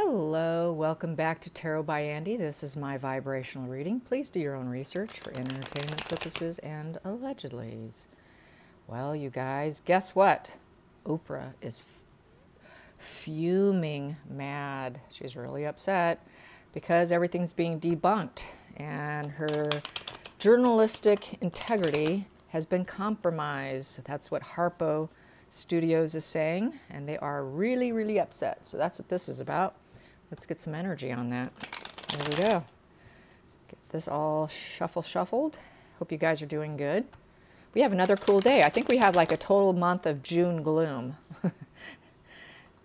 Hello, welcome back to Tarot by Andy. This is my vibrational reading. Please do your own research for entertainment purposes and allegedlys. Well, you guys, guess what? Oprah is fuming mad. She's really upset because everything's being debunked and her journalistic integrity has been compromised. That's what Harpo Studios is saying, and they are really, really upset. So that's what this is about. Let's get some energy on that. There we go. Get this all shuffled. Hope you guys are doing good. We have another cool day. I think we have like a total month of June gloom.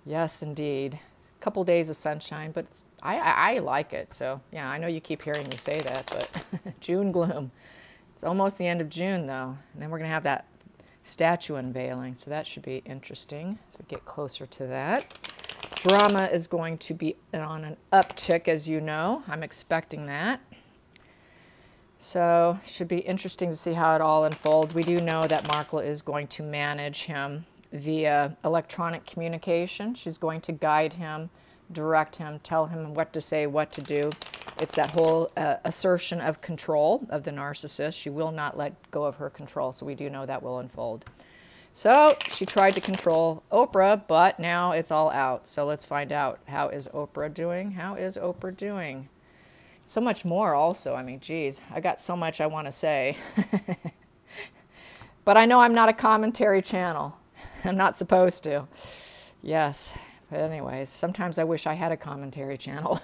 Yes, indeed. A couple days of sunshine, but I like it. So yeah, I know you keep hearing me say that, but June gloom. It's almost the end of June though, and then we're gonna have that statue unveiling, so that should be interesting as we get closer to that. Drama is going to be on an uptick, as you know. I'm expecting that. So should be interesting to see how it all unfolds. We do know that Markle is going to manage him via electronic communication. She's going to guide him, direct him, tell him what to say, what to do. It's that whole assertion of control of the narcissist. She will not let go of her control, so we do know that will unfold. So she tried to control Oprah, but now it's all out. So let's find out. How is Oprah doing? How is Oprah doing? So much more also. I mean, geez, I got so much I want to say. But I know I'm not a commentary channel. I'm not supposed to. Yes. But anyways, sometimes I wish I had a commentary channel.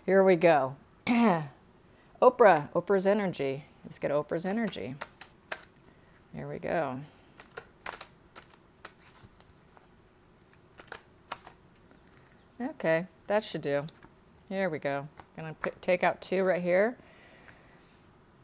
Here we go. Oprah's energy. Let's get Oprah's energy. Here we go. Okay, that should do. Here we go. Gonna take out 2 right here.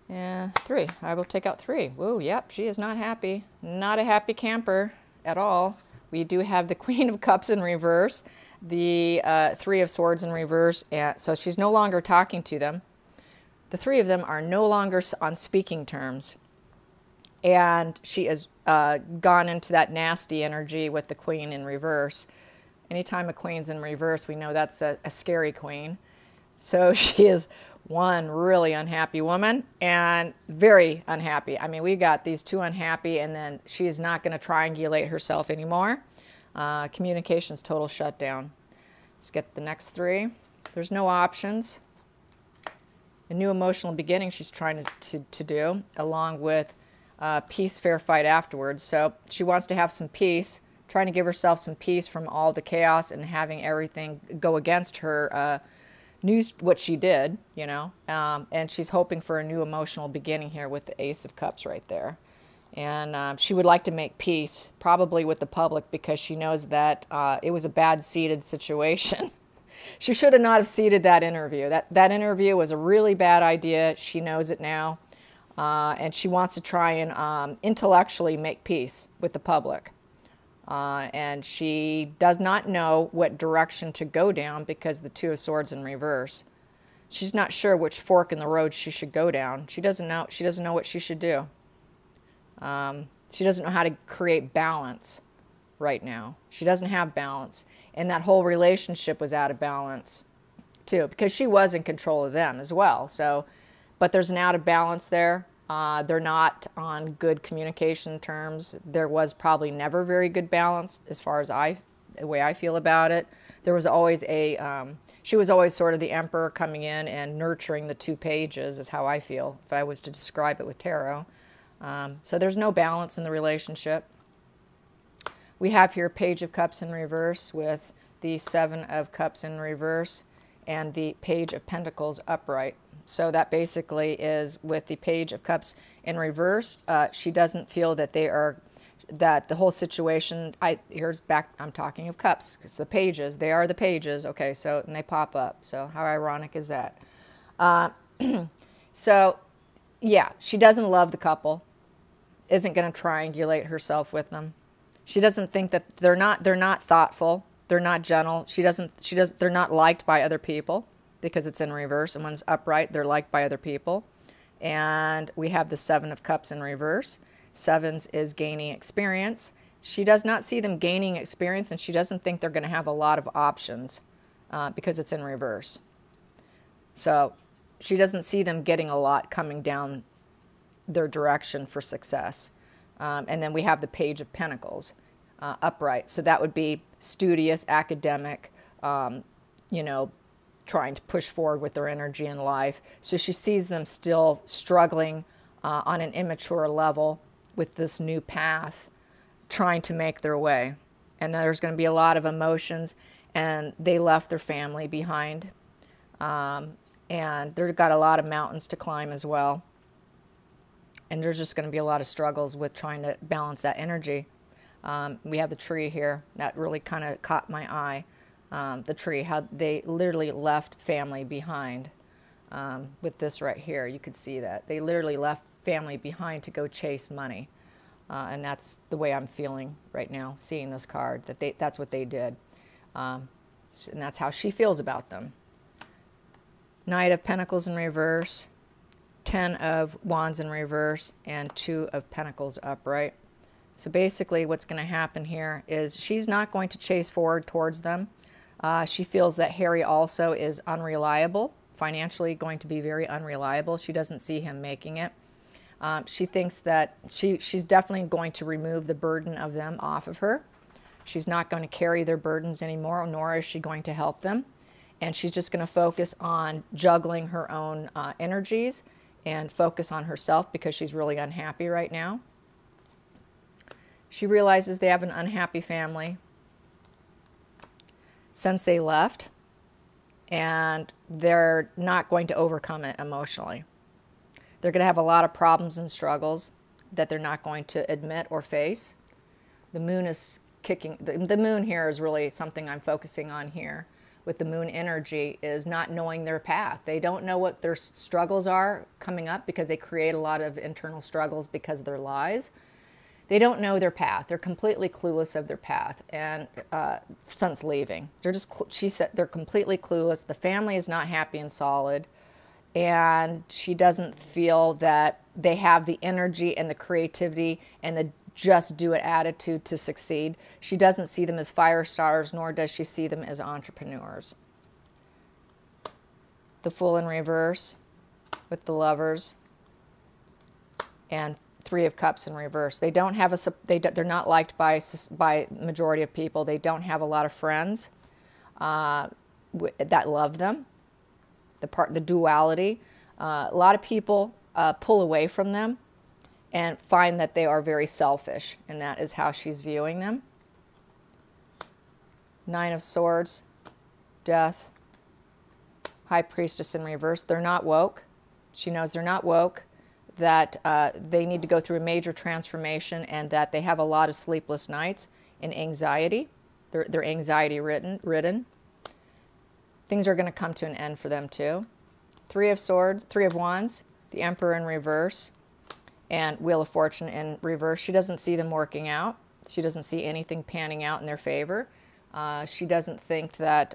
Yeah, 3. I will take out 3. Whoa, yep, she is not happy. Not a happy camper at all. We do have the Queen of Cups in reverse, the 3 of Swords in reverse, and so she's no longer talking to them. The 3 of them are no longer on speaking terms. And she has gone into that nasty energy with the Queen in reverse. Anytime a Queen's in reverse, we know that's a scary Queen. So she is one really unhappy woman and very unhappy. I mean, we got these 2 unhappy, and then she is not going to triangulate herself anymore. Communications total shutdown. Let's get the next 3. There's no options. A new emotional beginning she's trying to do, along with peace, fair fight afterwards. So she wants to have some peace, trying to give herself some peace from all the chaos and having everything go against her. What she did, you know, and she's hoping for a new emotional beginning here with the Ace of Cups right there. And she would like to make peace, probably with the public, because she knows that it was a bad seeded situation. She should have not have seeded that interview. That interview was a really bad idea. She knows it now. And she wants to try and intellectually make peace with the public. And she does not know what direction to go down because the 2 of Swords in reverse. She's not sure which fork in the road she should go down. She doesn't know. She doesn't know what she should do. She doesn't know how to create balance right now. She doesn't have balance. And that whole relationship was out of balance too, because she was in control of them as well. So, but there's an out of balance there. They're not on good communication terms. There was probably never very good balance as far as the way I feel about it. There was always she was always sort of the emperor coming in and nurturing the 2 pages is how I feel, if I was to describe it with tarot. So there's no balance in the relationship. We have here Page of Cups in reverse with the 7 of Cups in reverse and the Page of Pentacles upright. So that basically is with the Page of Cups in reverse. She doesn't feel that that the whole situation, here's back, I'm talking of cups, because the pages, they are the pages, okay, so, and they pop up. So how ironic is that? So, yeah, she doesn't love the couple, isn't going to triangulate herself with them. She doesn't think that they're not thoughtful, they're not gentle. They're not liked by other people, because it's in reverse, and when it's upright, they're liked by other people. And we have the 7 of Cups in reverse. 7s is gaining experience. She does not see them gaining experience, and she doesn't think they're going to have a lot of options because it's in reverse. So she doesn't see them getting a lot coming down their direction for success. And then we have the Page of Pentacles upright. So that would be studious, academic, you know, trying to push forward with their energy in life. So she sees them still struggling on an immature level with this new path, trying to make their way. And there's going to be a lot of emotions, and they left their family behind. And they've got a lot of mountains to climb as well. And there's just going to be a lot of struggles with trying to balance that energy. We have the tree here. That really kind of caught my eye. The tree, how they literally left family behind. With this right here, you could see that. They literally left family behind to go chase money. And that's the way I'm feeling right now, seeing this card, that that's what they did. And that's how she feels about them. Knight of Pentacles in reverse, 10 of Wands in reverse, and 2 of Pentacles upright. So basically what's going to happen here is she's not going to chase forward towards them. She feels that Harry also is unreliable, financially going to be very unreliable. She doesn't see him making it. She thinks that she's definitely going to remove the burden of them off of her. She's not going to carry their burdens anymore, nor is she going to help them. And she's just going to focus on juggling her own energies and focus on herself because she's really unhappy right now. She realizes they have an unhappy family since they left, and they're not going to overcome it emotionally. They're going to have a lot of problems and struggles that they're not going to admit or face. The moon is kicking. The moon here is really something I'm focusing on here with the moon energy, is not knowing their path. They don't know what their struggles are coming up because they create a lot of internal struggles because of their lies. They don't know their path. They're completely clueless of their path, and since leaving, she said they're completely clueless. The family is not happy and solid, and she doesn't feel that they have the energy and the creativity and the just do it attitude to succeed. She doesn't see them as fire stars, nor does she see them as entrepreneurs. The Fool in reverse with the Lovers, and 3 of Cups in reverse. They don't have they're not liked by majority of people. They don't have a lot of friends that love them. The duality. A lot of people pull away from them and find that they are very selfish, and that is how she's viewing them. 9 of Swords, Death, High Priestess in reverse. They're not woke. She knows they're not woke, that they need to go through a major transformation, and that they have a lot of sleepless nights and anxiety. They're anxiety ridden. Things are going to come to an end for them too. 3 of Swords, 3 of Wands, the Emperor in reverse, and Wheel of Fortune in reverse. She doesn't see them working out. She doesn't see anything panning out in their favor. She doesn't think that,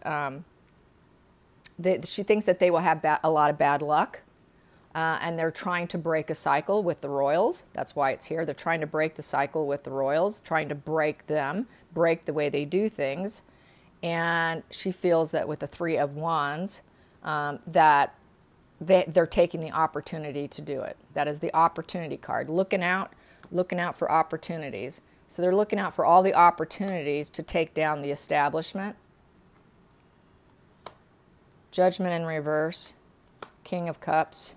she thinks that they will have a lot of bad luck. And they're trying to break a cycle with the Royals. That's why it's here. They're trying to break the cycle with the Royals, trying to break them, break the way they do things. And she feels that with the 3 of Wands, that they're taking the opportunity to do it. That is the opportunity card. Looking out for opportunities. So they're looking out for all the opportunities to take down the establishment. Judgment in reverse, King of Cups,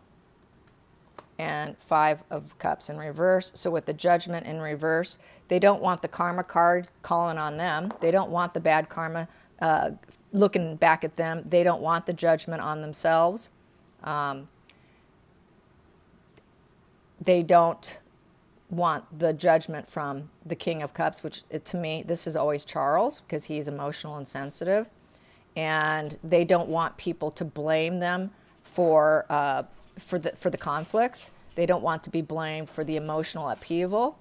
and 5 of Cups in reverse. So with the Judgment in reverse, they don't want the karma card calling on them. They don't want the bad karma looking back at them. They don't want the judgment on themselves. They don't want the judgment from the King of Cups, which to me, this is always Charles, because he's emotional and sensitive. And they don't want people to blame them for the conflicts. They don't want to be blamed for the emotional upheaval.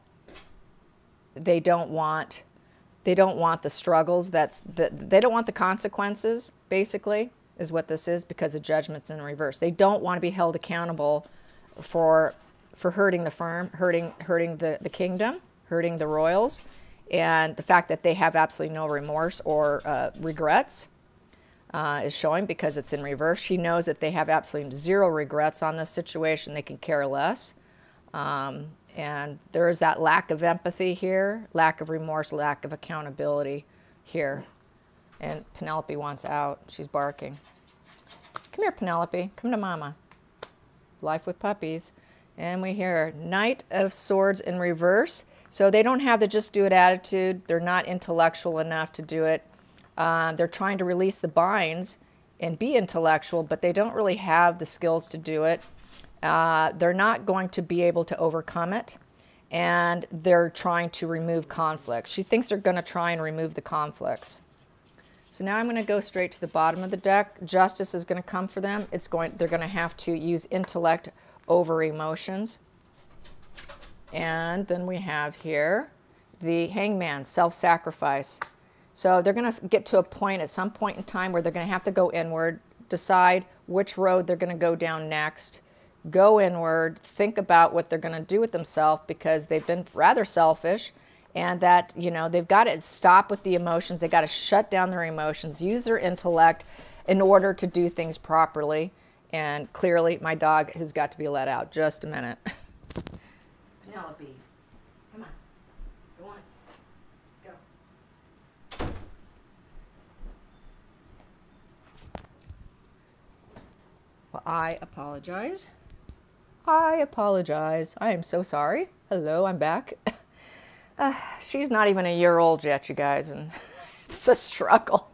They don't want the struggles. They don't want the consequences, basically, is what this is, because the Judgment's in reverse. They don't want to be held accountable for hurting the firm, hurting the kingdom, hurting the royals, and the fact that they have absolutely no remorse or regrets. is showing because it's in reverse. She knows that they have absolutely zero regrets on this situation. They can care less. And there is that lack of empathy here, lack of remorse, lack of accountability here. And Penelope wants out. She's barking. Come here, Penelope. Come to Mama. Life with puppies. And we hear Knight of Swords in reverse. So they don't have the just do it attitude. They're not intellectual enough to do it. They're trying to release the binds and be intellectual, but they don't really have the skills to do it. They're not going to be able to overcome it. And they're trying to remove conflicts. She thinks they're going to try and remove the conflicts. So now I'm going to go straight to the bottom of the deck. Justice is going to come for them. They're going to have to use intellect over emotions. And then we have here the Hangman, self-sacrifice. So they're going to get to a point at some point in time where they're going to have to go inward, decide which road they're going to go down next, go inward, think about what they're going to do with themselves because they've been rather selfish. And that, you know, they've got to stop with the emotions. They've got to shut down their emotions, use their intellect in order to do things properly. And clearly, my dog has got to be let out. Just a minute. Penelope, come on. Go on. Go. Well, I apologize. I apologize. I am so sorry. Hello, I'm back. She's not even a year old yet, you guys, and it's a struggle.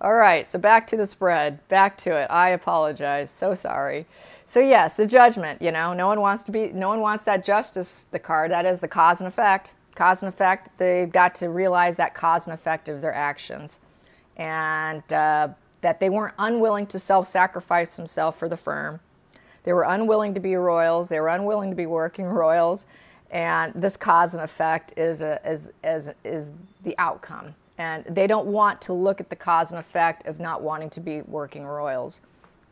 All right, so back to the spread. Back to it. I apologize. So sorry. So yes, the Judgment. You know, no one wants that Justice. The card that is the cause and effect. Cause and effect. They've got to realize that cause and effect of their actions, and that they weren't unwilling to self-sacrifice themselves for the firm. They were unwilling to be royals. They were unwilling to be working royals. And this cause and effect is the outcome. And they don't want to look at the cause and effect of not wanting to be working royals,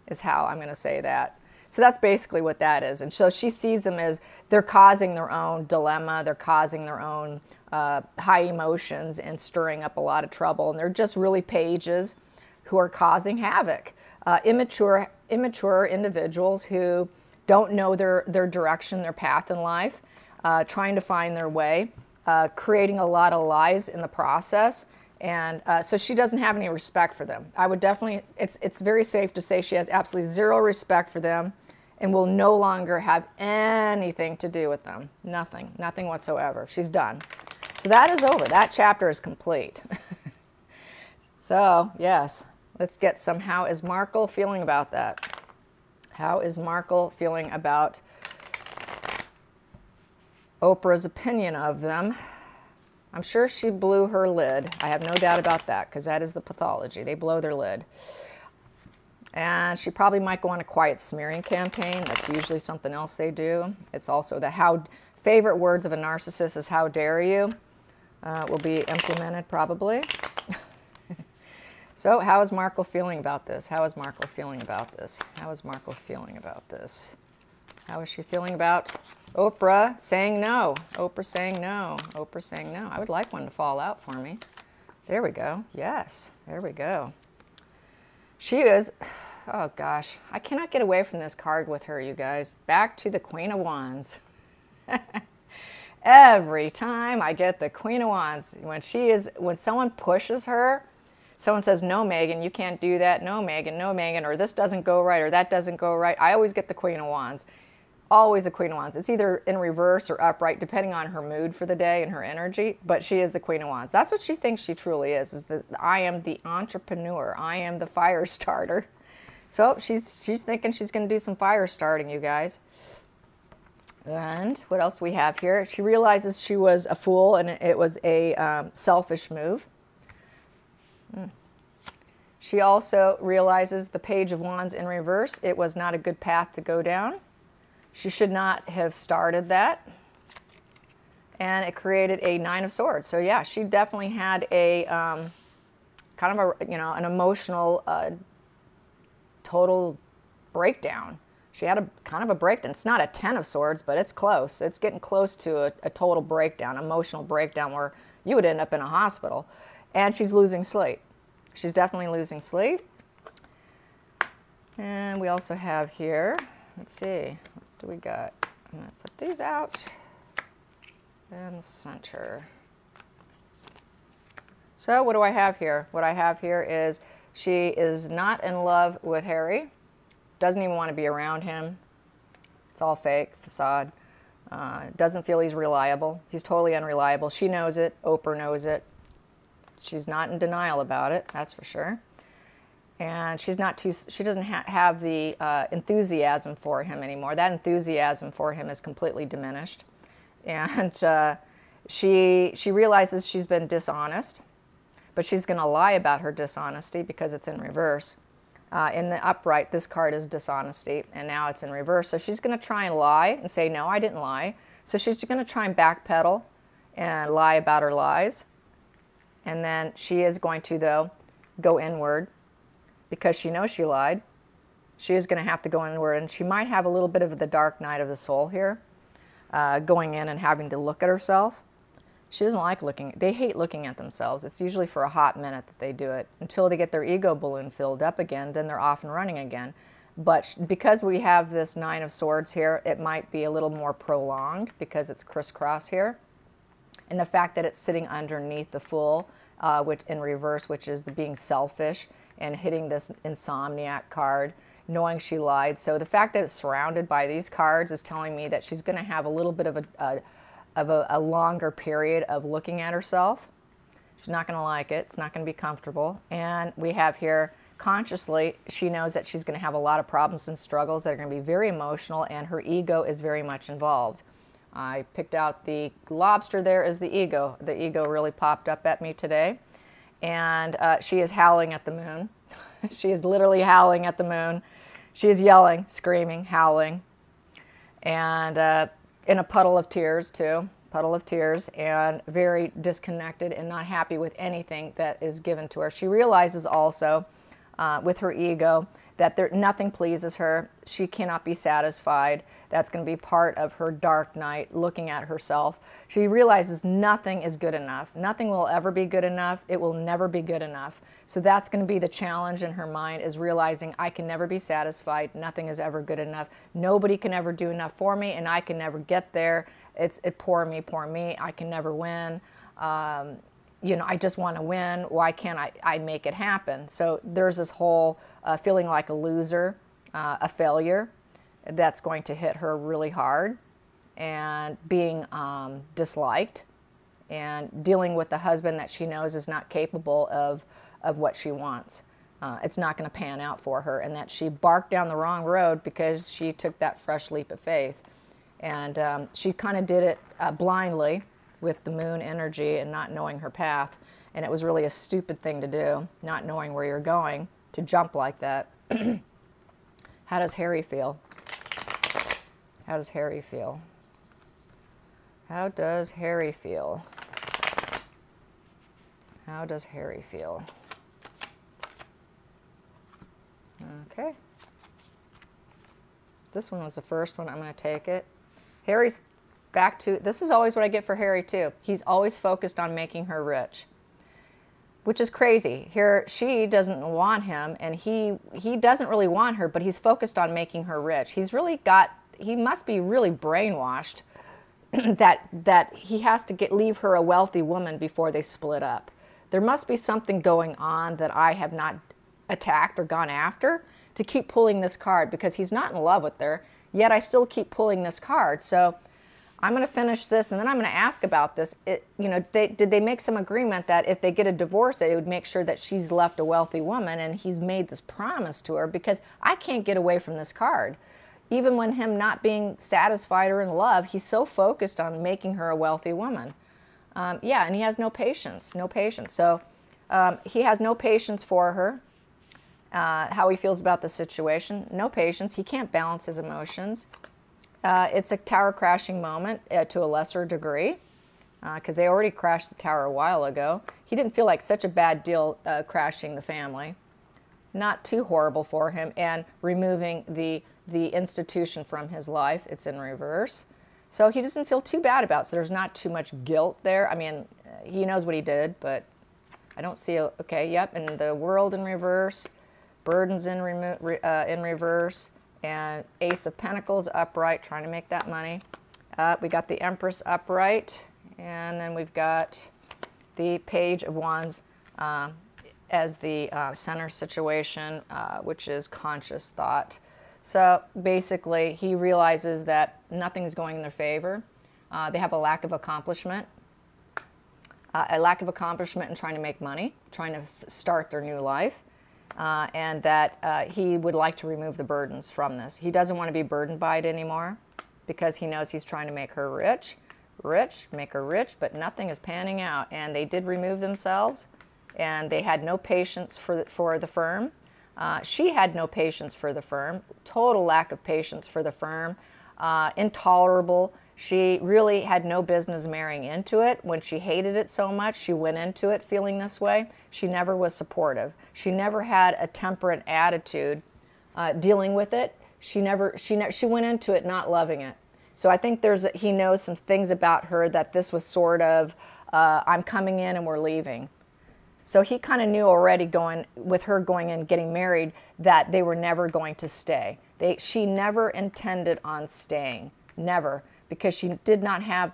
is how I'm going to say that. So that's basically what that is. And so she sees them as they're causing their own dilemma. They're causing their own high emotions and stirring up a lot of trouble. And they're just really pages who are causing havoc. Immature individuals who don't know their direction, their path in life. Trying to find their way, creating a lot of lies in the process. And so she doesn't have any respect for them. I would definitely, it's very safe to say she has absolutely zero respect for them and will no longer have anything to do with them. Nothing whatsoever. She's done. So that is over. That chapter is complete. So, yes, let's get some. How is Markle feeling about that? How is Markle feeling about Oprah's opinion of them? I'm sure she blew her lid. I have no doubt about that, because that is the pathology. They blow their lid. And she probably might go on a quiet smearing campaign. That's usually something else they do. It's also the favorite words of a narcissist is "how dare you," will be implemented probably. So how is Markle feeling about this? How is Markle feeling about this? How is Markle feeling about this? How is she feeling about Oprah saying no? Oprah saying no. Oprah saying no. I would like one to fall out for me. There we go. Yes. There we go. She is, oh gosh, I cannot get away from this card with her, you guys. Back to the Queen of Wands. Every time I get the Queen of Wands, when someone pushes her, someone says, "No, Megan, you can't do that. No, Megan, or this doesn't go right, or that doesn't go right." I always get the Queen of Wands. Always a Queen of Wands. It's either in reverse or upright, depending on her mood for the day and her energy, but she is the Queen of Wands. That's what she thinks she truly is that I am the entrepreneur. I am the fire starter. So she's thinking she's going to do some fire starting, you guys. And what else do we have here? She realizes she was a fool and it was a selfish move. She also realizes the Page of Wands in reverse. It was not a good path to go down. She should not have started that. And it created a Nine of Swords. So yeah, she definitely had a kind of a, an emotional total breakdown. She had a kind of a breakdown. It's not a Ten of Swords, but it's close. It's getting close to a total breakdown, emotional breakdown where you would end up in a hospital. And she's losing sleep. She's definitely losing sleep. And we also have here, let's see, what do we got? I'm going to put these out in the center. So what do I have here? What I have here is she is not in love with Harry, doesn't even want to be around him. It's all fake, facade. Doesn't feel he's reliable. He's totally unreliable. She knows it. Oprah knows it. She's not in denial about it, that's for sure. And she doesn't have the enthusiasm for him anymore. That enthusiasm for him is completely diminished. And she realizes she's been dishonest, but she's going to lie about her dishonesty because it's in reverse. In the upright, this card is dishonesty, and now it's in reverse. So she's going to try and lie and say, no, I didn't lie. So she's going to try and backpedal and lie about her lies. And then she is going to, though, go inward because she knows she lied. She is going to have to go inward, and she might have a little bit of the dark night of the soul here, going in and having to look at herself. She doesn't like looking. They hate looking at themselves. It's usually for a hot minute that they do it until they get their ego balloon filled up again. Then they're off and running again. But because we have this Nine of Swords here, it might be a little more prolonged because it's crisscross here. And the fact that it's sitting underneath the Fool, which in reverse, which is the being selfish, and hitting this insomniac card, knowing she lied. So the fact that it's surrounded by these cards is telling me that she's going to have a little bit of a longer period of looking at herself. She's not going to like it. It's not going to be comfortable. And we have here, consciously, she knows that she's going to have a lot of problems and struggles that are going to be very emotional, and her ego is very much involved. I picked out the lobster there as the ego. The ego really popped up at me today. And she is howling at the moon. She is literally howling at the moon. She is yelling, screaming, howling. And in a puddle of tears, too. Puddle of tears, and very disconnected and not happy with anything that is given to her. She realizes also, with her ego, that nothing pleases her. She cannot be satisfied. That's going to be part of her dark night, looking at herself. She realizes nothing is good enough. Nothing will ever be good enough. It will never be good enough. So that's going to be the challenge in her mind, is realizing I can never be satisfied. Nothing is ever good enough. Nobody can ever do enough for me, and I can never get there. It's poor me, poor me. I can never win. You know, I just want to win. Why can't I make it happen? So there's this whole feeling like a loser, a failure, that's going to hit her really hard, and being disliked, and dealing with the husband that she knows is not capable of what she wants. It's not going to pan out for her, and that she barked down the wrong road because she took that fresh leap of faith. And she kind of did it blindly, with the moon energy and not knowing her path. And it was really a stupid thing to do, not knowing where you're going, to jump like that. How does Harry feel? How does Harry feel? How does Harry feel? How does Harry feel? Okay. This one was the first one. I'm going to take it. Harry's back to, this is always what I get for Harry too. He's always focused on making her rich, which is crazy. Here, she doesn't want him, and he doesn't really want her, but he's focused on making her rich. He's really he must be really brainwashed that he has to leave her a wealthy woman before they split up. There must be something going on that I have not attacked or gone after to keep pulling this card, because he's not in love with her, yet I still keep pulling this card. So I'm going to finish this, and then I'm going to ask about this. You know, did they make some agreement that if they get a divorce, it would make sure that she's left a wealthy woman, and he's made this promise to her? Because I can't get away from this card. Even when him not being satisfied or in love, he's so focused on making her a wealthy woman. Yeah, and he has no patience, no patience. So he has no patience for her, how he feels about the situation, no patience. He can't balance his emotions. It's a tower crashing moment to a lesser degree, because they already crashed the tower a while ago. He didn't feel like such a bad deal crashing the family. Not too horrible for him, and removing the institution from his life. It's in reverse. So he doesn't feel too bad about it. So there's not too much guilt there. I mean, he knows what he did, but I don't see a, okay, yep, and the World in reverse, Burdens in reverse, and Ace of Pentacles upright, trying to make that money. We got the Empress upright, and then we've got the Page of Wands as the center situation, which is conscious thought. So basically, he realizes that nothing's going in their favor. They have a lack of accomplishment. A lack of accomplishment in trying to make money, trying to start their new life, and that he would like to remove the burdens from this. He doesn't want to be burdened by it anymore because he knows he's trying to make her rich, make her rich, but nothing is panning out. And they did remove themselves, and they had no patience for the firm. She had no patience for the firm, total lack of patience for the firm, intolerable. She really had no business marrying into it. When she hated it so much, she went into it feeling this way. She never was supportive. She never had a temperate attitude dealing with it. She went into it not loving it. So I think he knows some things about her that this was sort of, I'm coming in and we're leaving. So he kind of knew already with her going and getting married that they were never going to stay. She never intended on staying, never. Because she did not have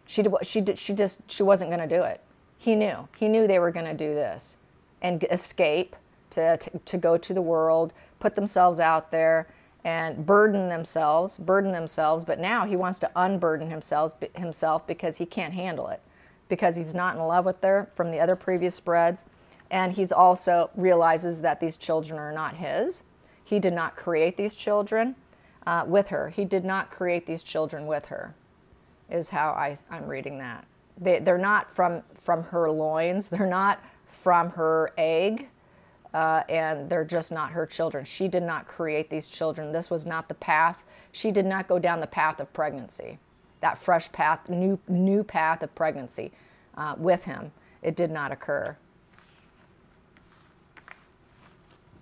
she wasn't going to do it. He knew they were going to do this and escape to go to the world, put themselves out there and burden themselves, but now he wants to unburden himself because he can't handle it, because he's not in love with her from the other previous spreads, and he's also realizes that these children are not his. He did not create these children with her. He did not create these children with her, is how I'm reading that. They're not from her loins. They're not from her egg, and they're just not her children. She did not create these children. This was not the path. She did not go down the path of pregnancy, that fresh path, new path of pregnancy with him. It did not occur.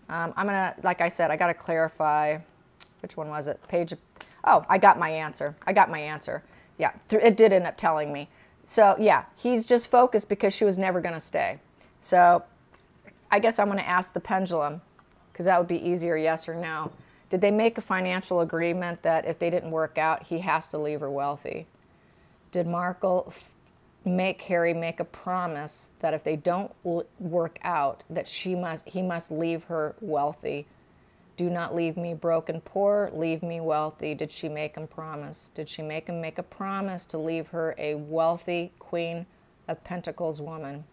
I'm gonna, like I said, I got to clarify. Which one was it? Oh, I got my answer. Yeah, it did end up telling me. So yeah, he's just focused because she was never going to stay. So I guess I'm going to ask the pendulum, because that would be easier, yes or no. Did they make a financial agreement that if they didn't work out, he has to leave her wealthy? Did Markle make Harry make a promise that if they don't work out, that he must leave her wealthy? Do not leave me broke and poor, leave me wealthy. Did she make him promise? Did she make him make a promise to leave her a wealthy Queen of Pentacles woman?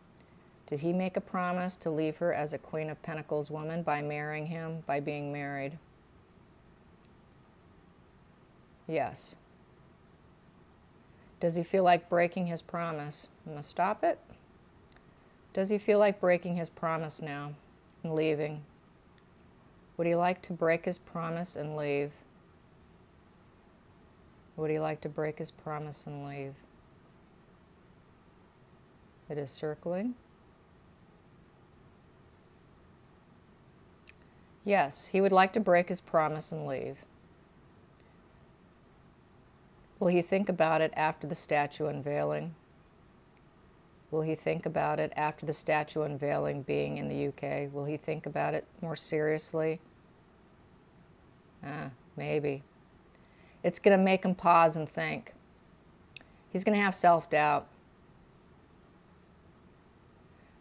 Did he make a promise to leave her as a Queen of Pentacles woman by marrying him, by being married? Yes. Does he feel like breaking his promise? I'm going to stop it. Does he feel like breaking his promise now and leaving? Would he like to break his promise and leave? Would he like to break his promise and leave? It is circling. Yes, he would like to break his promise and leave. Will he think about it after the statue unveiling? Will he think about it after the statue unveiling being in the UK? Will he think about it more seriously? Maybe. It's going to make him pause and think. He's going to have self-doubt.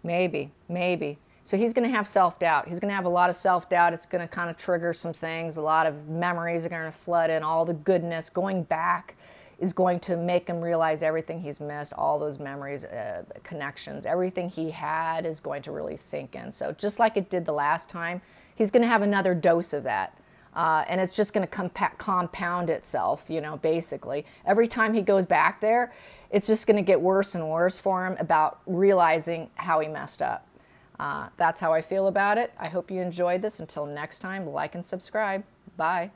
Maybe. So he's going to have self-doubt. He's going to have a lot of self-doubt. It's going to kind of trigger some things. A lot of memories are going to flood in. All the goodness going back is going to make him realize everything he's missed, all those memories, connections, everything he had is going to really sink in. So just like it did the last time, he's going to have another dose of that. And it's just going to compound itself, you know, basically. Every time he goes back there, it's just going to get worse and worse for him about realizing how he messed up. That's how I feel about it. I hope you enjoyed this. Until next time, like and subscribe. Bye.